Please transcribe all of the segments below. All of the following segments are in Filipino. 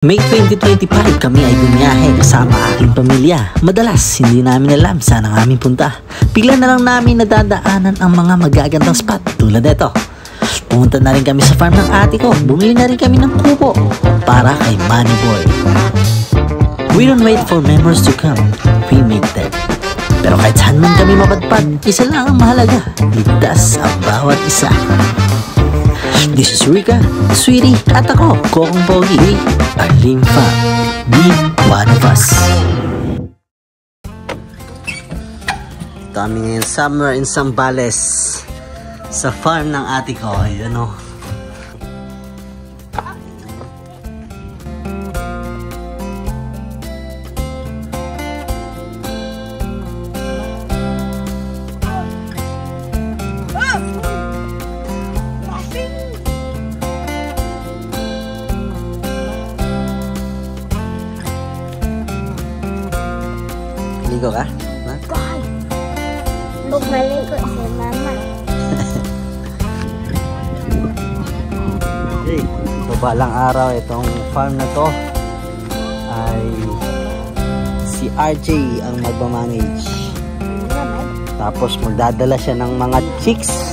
May 2025 kami ay bumiyahe kasama aking pamilya. Madalas hindi namin alam saan ang aming punta. Bigla na lang namin nadadaanan ang mga magagandang spot tulad nito. Pumunta na rin kami sa farm ng ate ko. Bumili na rin kami ng kubo para kay Manny Boy. We don't wait for members to come, we make them. Pero kahit saan man kami mapadpad, isa lang ang mahalaga, ligtas ang bawat isa. This is Rika, Sweetie, at ako, Kokong Pogi. We are Limfa. Be one of us. Ito kami ngayon somewhere in Zambales sa farm ng ate ko. Ayan o. Ligo ka? Ha? Huwag maligo si mama. Okay. Ito balang araw, itong farm na to ay si RJ ang magmamanage. Tapos magdadala siya ng mga chicks.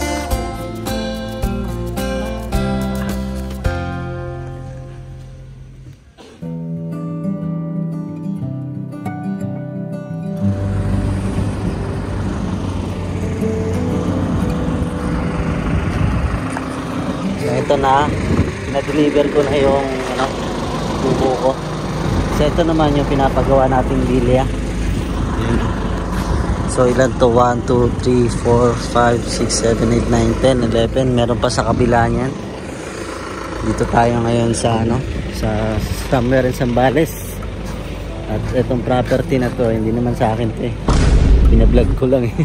Ito na, na-deliver ko na yung tubo ko. So ito naman yung pinapagawa nating bilya. So ilan to? 1, 2, 3, 4, 5, 6, 7, 8, 9, 10, 11. Meron pa sa kabila niyan. Dito tayo ngayon sa sa somewhere in Zambales. At itong property na to, hindi naman sa akin to eh. Pinablog ko lang eh.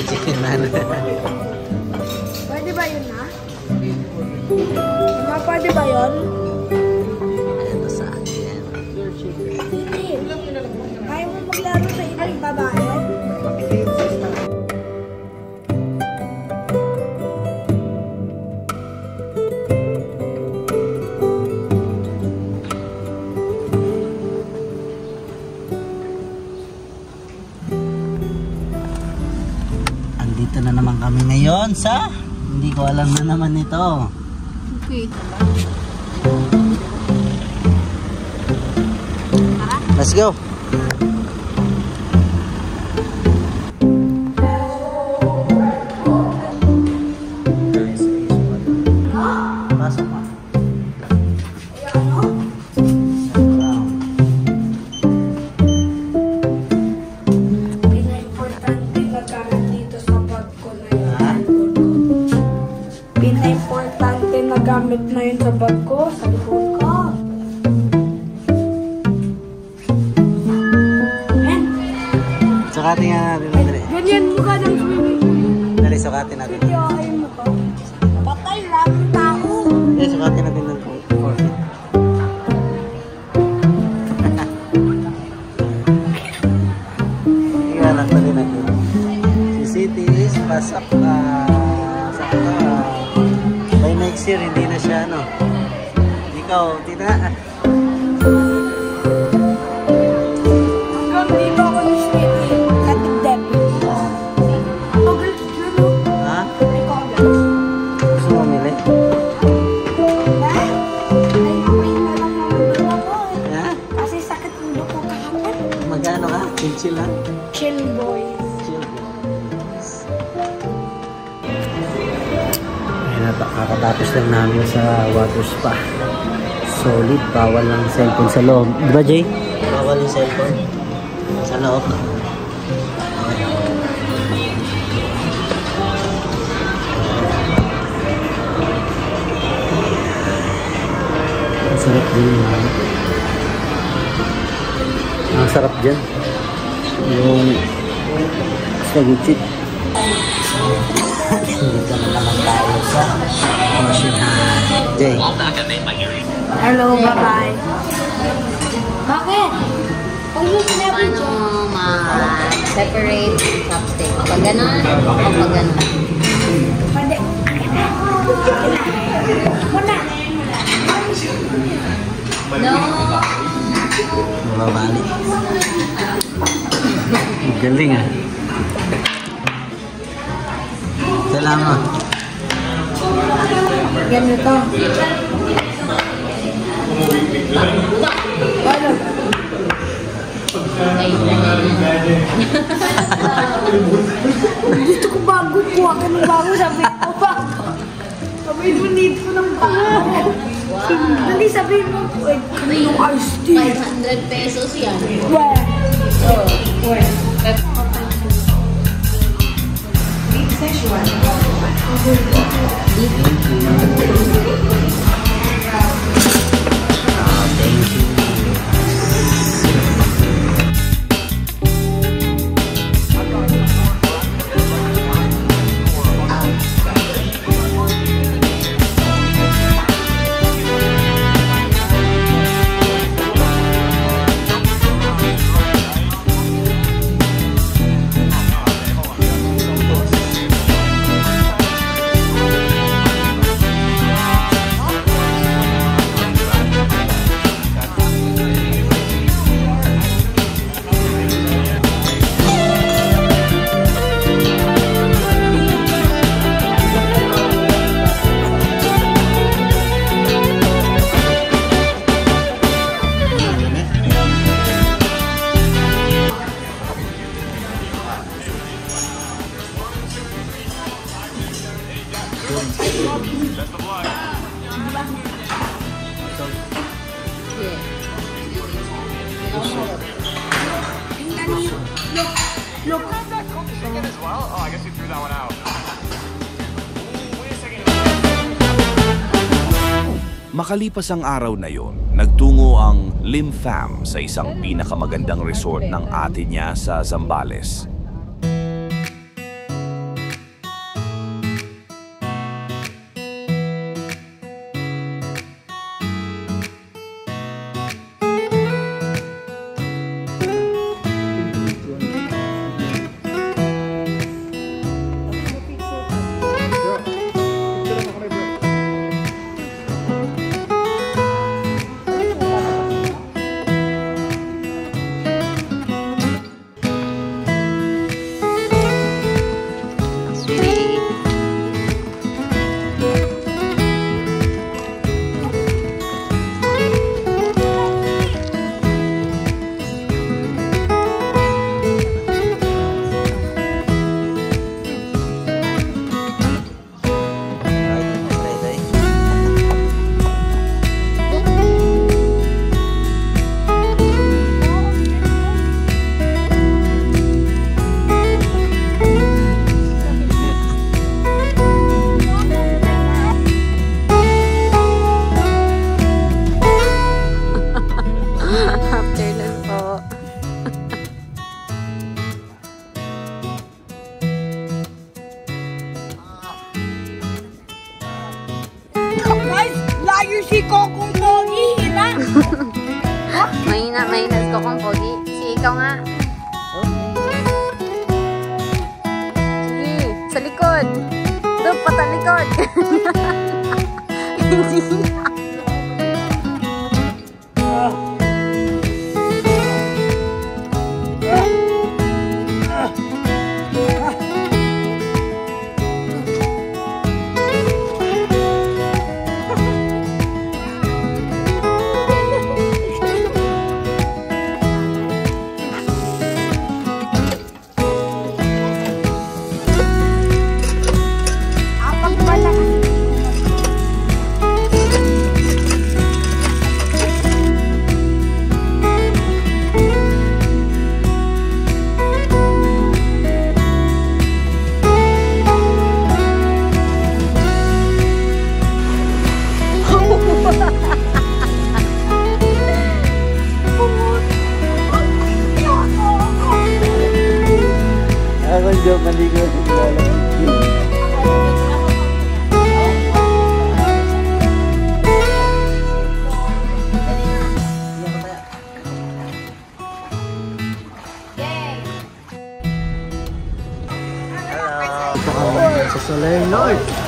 Chicken man. Pwede ba yun ha? Pwede ba yun? Ito sa akin. Hindi. Kaya mo maglaro sa ibang babae? Dito na naman kami ngayon sa hindi ko alam na naman ito. Okay. Let's go. Pasok pa. Importante na gamit na yun sa bag ko, sa likod ko. Sukatin nga natin. Dali. Ganyan mukha ng swimming. Dali, sukatin natin. Ayaw mo to. Patay lang ang tao. Dali, sukatin natin ng 4 feet. Tingnan lang dali natin. Si City is pasok na. By next year, hindi na siya, Ikaw, tita. Hanggang dito ako ni Sweetie. Katidep. Ha? Gusto mo mili? Ha? Kasi sakit ulo ko kahapon. Magkano ka? Chill lang? Chill boys. Chill boys. Kakatapos lang namin sa water spa. Solid, bawal ang cellphone sa loob. Di ba, Jay? Bawal yung cellphone sa loob. Ang sarap din yung ang sarap dyan. Yung spaghetti. Dito na naman tayo sa Ocean High. Jay. Hello, bye-bye. Bakit? Huwag mo sinabi Paano dyan. ma-separate chopstick? Pag ganon o pag ganon? Pwede. Muna. No! Mababali. Galing ah. Salamat. Ganito. Ano? Ay, Gusto ko bago kuha ka ng bago. Sabi ko bago. Sabi mo need ko ng bago. Hindi sabi mo, kami yung iced tea. 500 pesos yan. Where? Where? Thank you. Look. As well? Oh, I guess you threw that one out. Wait a second. Makalipas ang araw na yon, nagtungo ang Lim Pham sa isang pinakamagandang resort ng ate niya sa Zambales. Guys, layo si Kokong Pogi. Hina. Mahina ko kung pogi. Si ikaw nga. Sige, sa likod. Doon, patalikod. Hindi na. Galing, Lord.